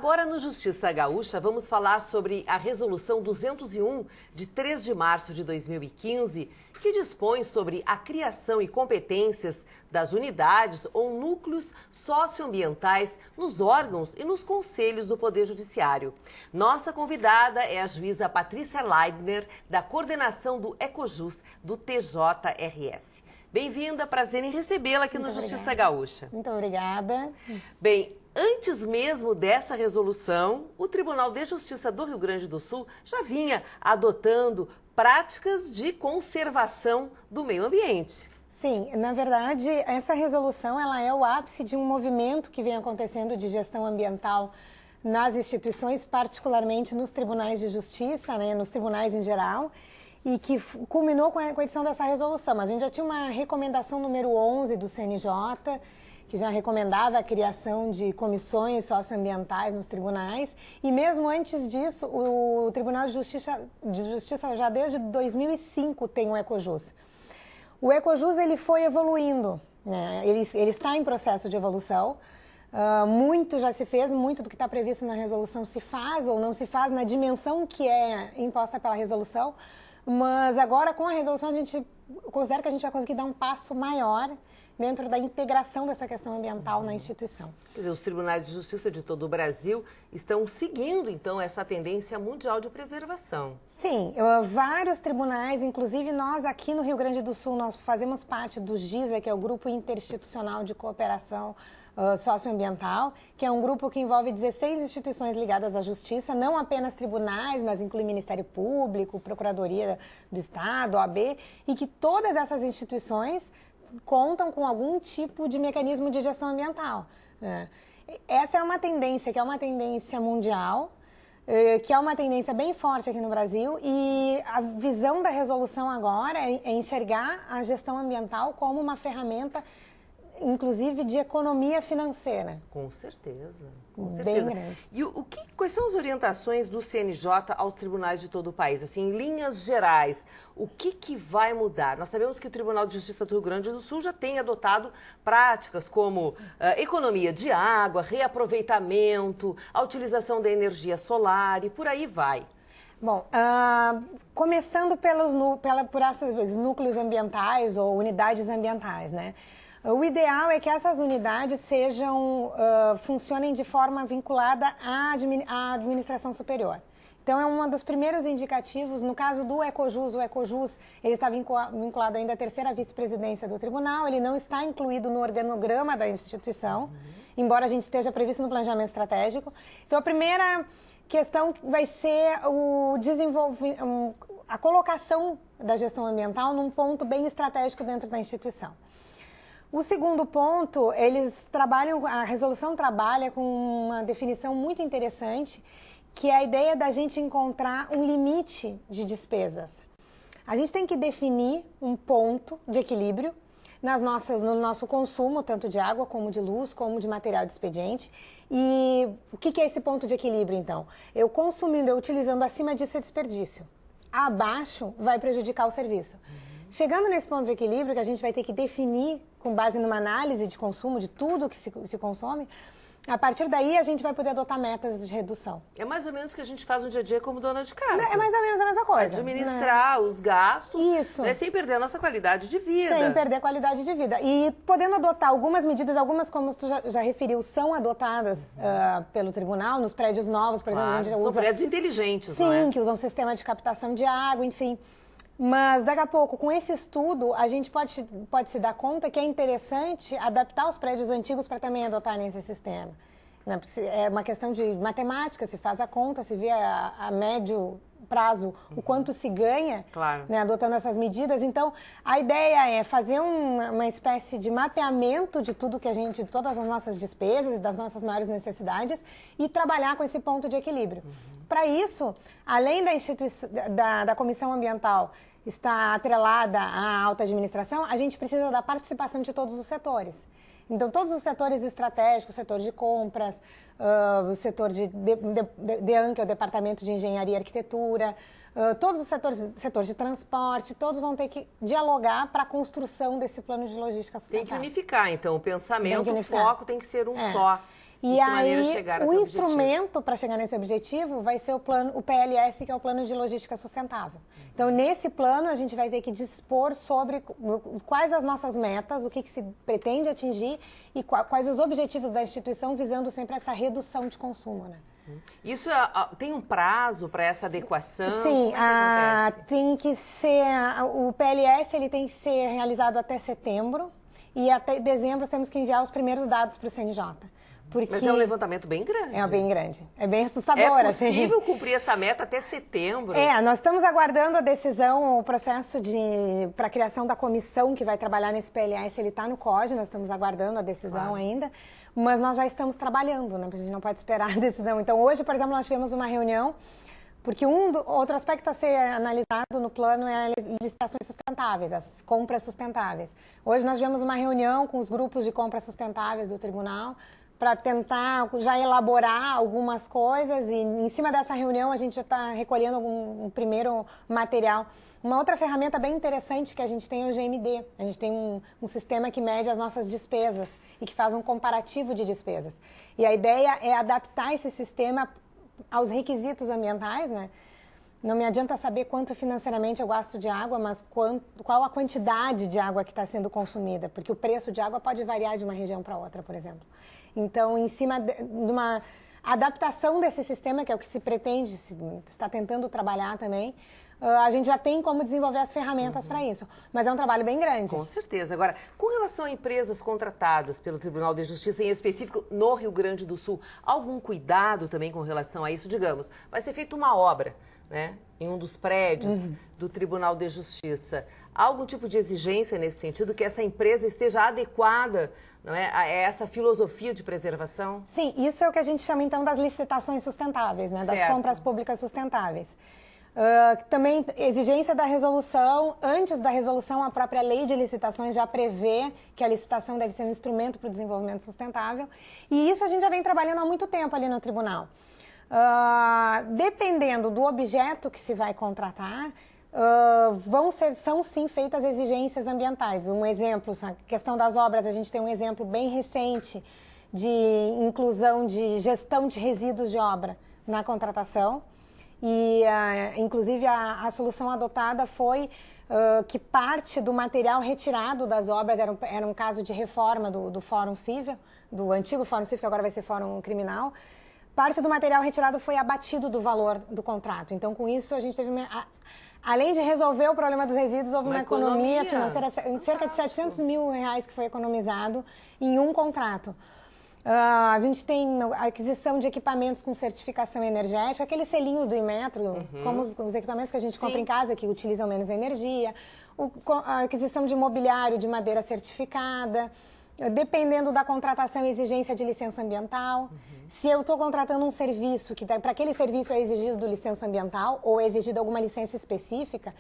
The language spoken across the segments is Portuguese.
Agora, no Justiça Gaúcha, vamos falar sobre a Resolução 201, de 3 de março de 2015, que dispõe sobre a criação e competências das unidades ou núcleos socioambientais nos órgãos e nos conselhos do Poder Judiciário. Nossa convidada é a juíza Patrícia Leidner, da coordenação do Ecojus, do TJRS. Bem-vinda, prazer em recebê-la aqui no Justiça Gaúcha. Muito obrigada. Bem, antes mesmo dessa resolução, o Tribunal de Justiça do Rio Grande do Sul já vinha adotando práticas de conservação do meio ambiente. Sim, na verdade, essa resolução ela é o ápice de um movimento que vem acontecendo de gestão ambiental nas instituições, particularmente nos tribunais de justiça, né, nos tribunais em geral, e que culminou com a edição dessa resolução. A gente já tinha uma recomendação número 11 do CNJ, que já recomendava a criação de comissões socioambientais nos tribunais, e mesmo antes disso, o Tribunal de Justiça já desde 2005 tem o Ecojus. O Ecojus ele foi evoluindo, né? Ele está em processo de evolução. Muito já se fez, muito do que está previsto na resolução se faz ou não se faz na dimensão que é imposta pela resolução, mas agora com a resolução a gente considera que a gente vai conseguir dar um passo maior dentro da integração dessa questão ambiental na instituição. Quer dizer, os tribunais de justiça de todo o Brasil estão seguindo, então, essa tendência mundial de preservação. Sim, vários tribunais, inclusive nós aqui no Rio Grande do Sul, nós fazemos parte do GISA, que é o Grupo Interinstitucional de Cooperação Socioambiental, que é um grupo que envolve 16 instituições ligadas à justiça, não apenas tribunais, mas inclui Ministério Público, Procuradoria do Estado, OAB, e que todas essas instituições contam com algum tipo de mecanismo de gestão ambiental. Essa é uma tendência, que é uma tendência mundial, que é uma tendência bem forte aqui no Brasil, e a visão da resolução agora é enxergar a gestão ambiental como uma ferramenta, inclusive, de economia financeira. Com certeza, com certeza. Bem grande. E quais são as orientações do CNJ aos tribunais de todo o país? Assim, em linhas gerais, o que vai mudar? Nós sabemos que o Tribunal de Justiça do Rio Grande do Sul já tem adotado práticas como economia de água, reaproveitamento, a utilização da energia solar e por aí vai. Bom, começando por esses núcleos ambientais ou unidades ambientais, né? O ideal é que essas unidades funcionem de forma vinculada à administração superior. Então, é um dos primeiros indicativos. No caso do Ecojus, o Ecojus ele está vinculado ainda à terceira vice-presidência do tribunal, ele não está incluído no organograma da instituição, embora a gente esteja previsto no planejamento estratégico. Então, a primeira questão vai ser a colocação da gestão ambiental num ponto bem estratégico dentro da instituição. O segundo ponto, a resolução trabalha com uma definição muito interessante, que é a ideia da gente encontrar um limite de despesas. A gente tem que definir um ponto de equilíbrio no nosso consumo, tanto de água, como de luz, como de material de expediente. E o que é esse ponto de equilíbrio, então? Eu utilizando acima disso é desperdício. Abaixo vai prejudicar o serviço. Chegando nesse ponto de equilíbrio, que a gente vai ter que definir com base numa análise de consumo de tudo que se consome, a partir daí a gente vai poder adotar metas de redução. É mais ou menos o que a gente faz no dia a dia como dona de casa. É mais ou menos a mesma coisa. Administrar os gastos, isso, sem perder a nossa qualidade de vida. Sem perder a qualidade de vida. E podendo adotar algumas medidas, algumas, como tu já referiu, são adotadas pelo tribunal, nos prédios novos, por exemplo. Claro, a gente são prédios inteligentes, sim, não é? Que usam sistema de captação de água, enfim. Mas, daqui a pouco, com esse estudo, a gente pode se dar conta que é interessante adaptar os prédios antigos para também adotarem esse sistema. É uma questão de matemática, se faz a conta, se vê a médio prazo o quanto se ganha, claro, né, adotando essas medidas. Então, a ideia é fazer uma espécie de mapeamento de de todas as nossas despesas, das nossas maiores necessidades e trabalhar com esse ponto de equilíbrio. Para isso, além da Comissão Ambiental estar atrelada à alta administração, a gente precisa da participação de todos os setores. Então, todos os setores estratégicos, o setor de compras, o setor de DEAN, que é o Departamento de Engenharia e Arquitetura, todos os setores de transporte, todos vão ter que dialogar para a construção desse plano de logística sustentável. Tem que unificar, então, o pensamento, o foco tem que ser um só. E aí, o instrumento para chegar nesse objetivo vai ser o PLS, que é o Plano de Logística Sustentável. Então, nesse plano, a gente vai ter que dispor sobre quais as nossas metas, o que se pretende atingir e quais os objetivos da instituição, visando sempre essa redução de consumo, né? Isso tem um prazo para essa adequação? Sim, tem que ser... O PLS ele tem que ser realizado até setembro e até dezembro temos que enviar os primeiros dados para o CNJ. Mas é um levantamento bem grande. É bem grande. É bem assustador. É possível cumprir essa meta até setembro? Nós estamos aguardando a decisão, o processo para a criação da comissão que vai trabalhar nesse PLS, ele está no COG, nós estamos aguardando a decisão ainda, mas nós já estamos trabalhando, né? A gente não pode esperar a decisão. Então, hoje, por exemplo, nós tivemos uma reunião, porque outro aspecto a ser analisado no plano é as licitações sustentáveis, as compras sustentáveis. Hoje nós tivemos uma reunião com os grupos de compras sustentáveis do tribunal, para tentar já elaborar algumas coisas e em cima dessa reunião a gente já está recolhendo um primeiro material. Uma outra ferramenta bem interessante que a gente tem é o GMD. A gente tem um sistema que mede as nossas despesas e que faz um comparativo de despesas. E a ideia é adaptar esse sistema aos requisitos ambientais, né? Não me adianta saber quanto financeiramente eu gasto de água, mas qual a quantidade de água que está sendo consumida, porque o preço de água pode variar de uma região para outra, por exemplo. Então, em cima de uma adaptação desse sistema, que é o que se pretende, se está tentando trabalhar também, a gente já tem como desenvolver as ferramentas para isso. Mas é um trabalho bem grande. Com certeza. Agora, com relação a empresas contratadas pelo Tribunal de Justiça, em específico no Rio Grande do Sul, algum cuidado também com relação a isso? Digamos, vai ser feita uma obra, né, em um dos prédios do Tribunal de Justiça. Há algum tipo de exigência nesse sentido, que essa empresa esteja adequada, não é, a essa filosofia de preservação? Sim, isso é o que a gente chama então das licitações sustentáveis, né, das compras públicas sustentáveis. Também exigência da resolução, antes da resolução a própria lei de licitações já prevê que a licitação deve ser um instrumento para o desenvolvimento sustentável, e isso a gente já vem trabalhando há muito tempo ali no tribunal. Dependendo do objeto que se vai contratar, são sim feitas exigências ambientais. Um exemplo, a questão das obras, a gente tem um exemplo bem recente de inclusão de gestão de resíduos de obra na contratação. E, inclusive, a solução adotada foi que parte do material retirado das obras, era um caso de reforma do Fórum Civil, do antigo Fórum Civil, que agora vai ser Fórum Criminal. Parte do material retirado foi abatido do valor do contrato. Então, com isso, a gente teve... Além de resolver o problema dos resíduos, houve uma economia financeira, cerca de R$700 mil que foi economizado em um contrato. A gente tem a aquisição de equipamentos com certificação energética, aqueles selinhos do Inmetro, como os equipamentos que a gente compra em casa, que utilizam menos energia, a aquisição de mobiliário de madeira certificada, dependendo da contratação e exigência de licença ambiental. Se eu estou contratando um serviço, que para aquele serviço é exigido licença ambiental ou é exigida alguma licença específica,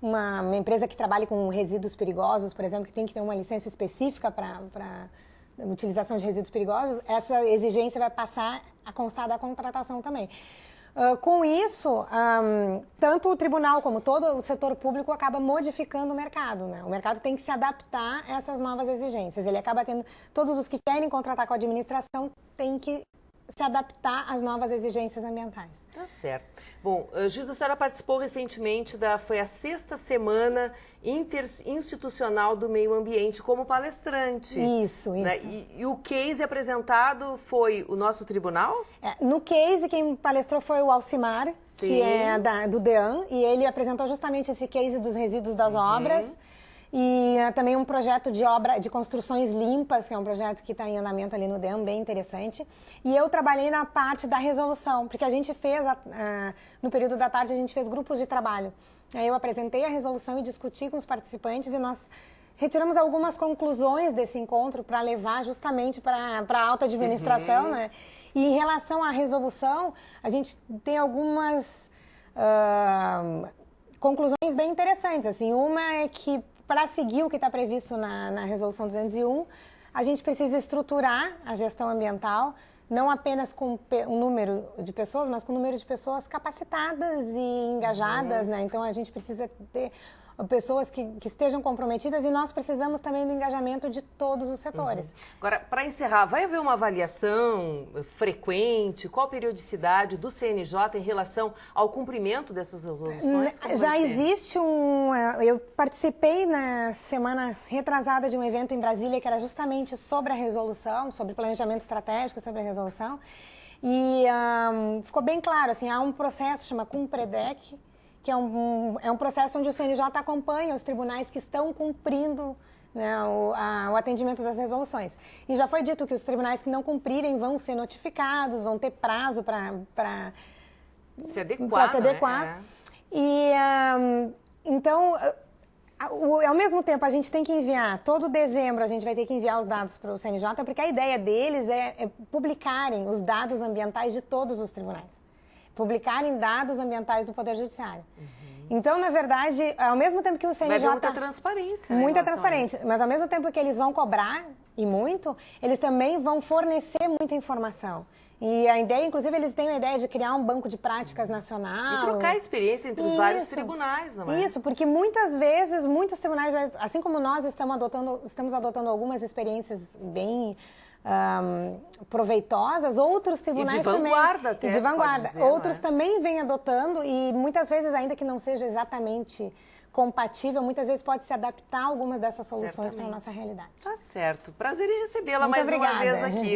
uma empresa que trabalhe com resíduos perigosos, por exemplo, que tem que ter uma licença específica para utilização de resíduos perigosos, essa exigência vai passar a constar da contratação também. Com isso, tanto o tribunal como todo o setor público acaba modificando o mercado, né? O mercado tem que se adaptar a essas novas exigências. Ele acaba tendo... Todos os que querem contratar com a administração têm que se adaptar às novas exigências ambientais. Tá certo. Bom, Juíza, a senhora participou recentemente foi a 6ª Semana Interinstitucional do Meio Ambiente como palestrante. Isso. Né? E o case apresentado foi o nosso tribunal? No case, quem palestrou foi o Alcimar, que é do DEAN, e ele apresentou justamente esse case dos resíduos das obras. E também um projeto de construções limpas, que é um projeto que está em andamento ali no DEAN, bem interessante. E eu trabalhei na parte da resolução, porque a gente fez, no período da tarde, a gente fez grupos de trabalho. Aí eu apresentei a resolução e discuti com os participantes e nós retiramos algumas conclusões desse encontro para levar justamente para a alta administração, né? E em relação à resolução, a gente tem algumas conclusões bem interessantes. Assim, uma é que para seguir o que está previsto na Resolução 201, a gente precisa estruturar a gestão ambiental, não apenas com um número de pessoas, mas com um número de pessoas capacitadas e engajadas, né? Então, a gente precisa ter pessoas que estejam comprometidas, e nós precisamos também do engajamento de todos os setores. Agora, para encerrar, vai haver uma avaliação frequente? Qual a periodicidade do CNJ em relação ao cumprimento dessas resoluções? Já existe eu participei na semana retrasada de um evento em Brasília que era justamente sobre a resolução, sobre planejamento estratégico, sobre a resolução. E ficou bem claro, assim, há um processo, chama Cumpredec, que é um processo onde o CNJ acompanha os tribunais que estão cumprindo, né, o atendimento das resoluções. E já foi dito que os tribunais que não cumprirem vão ser notificados, vão ter prazo para se adequar. Né? E, então, ao mesmo tempo, a gente tem que enviar, todo dezembro a gente vai ter que enviar os dados para o CNJ, porque a ideia deles é publicarem os dados ambientais de todos os tribunais. Publicarem dados ambientais do Poder Judiciário. Então, na verdade, ao mesmo tempo que o CNJ... Vai haver muita transparência. Muita transparência, mas ao mesmo tempo que eles vão cobrar, e muito, eles também vão fornecer muita informação. E a ideia, inclusive, eles têm a ideia de criar um banco de práticas nacional. E trocar experiência entre os vários tribunais, não é? Isso, porque muitas vezes, muitos tribunais, assim como nós estamos adotando algumas experiências bem proveitosas, outros tribunais também... E de vanguarda até, de vanguarda. Dizer, outros também vêm adotando e muitas vezes, ainda que não seja exatamente compatível, muitas vezes pode se adaptar a algumas dessas soluções para a nossa realidade. Tá certo. Prazer em recebê-la Muito mais obrigada. uma vez aqui.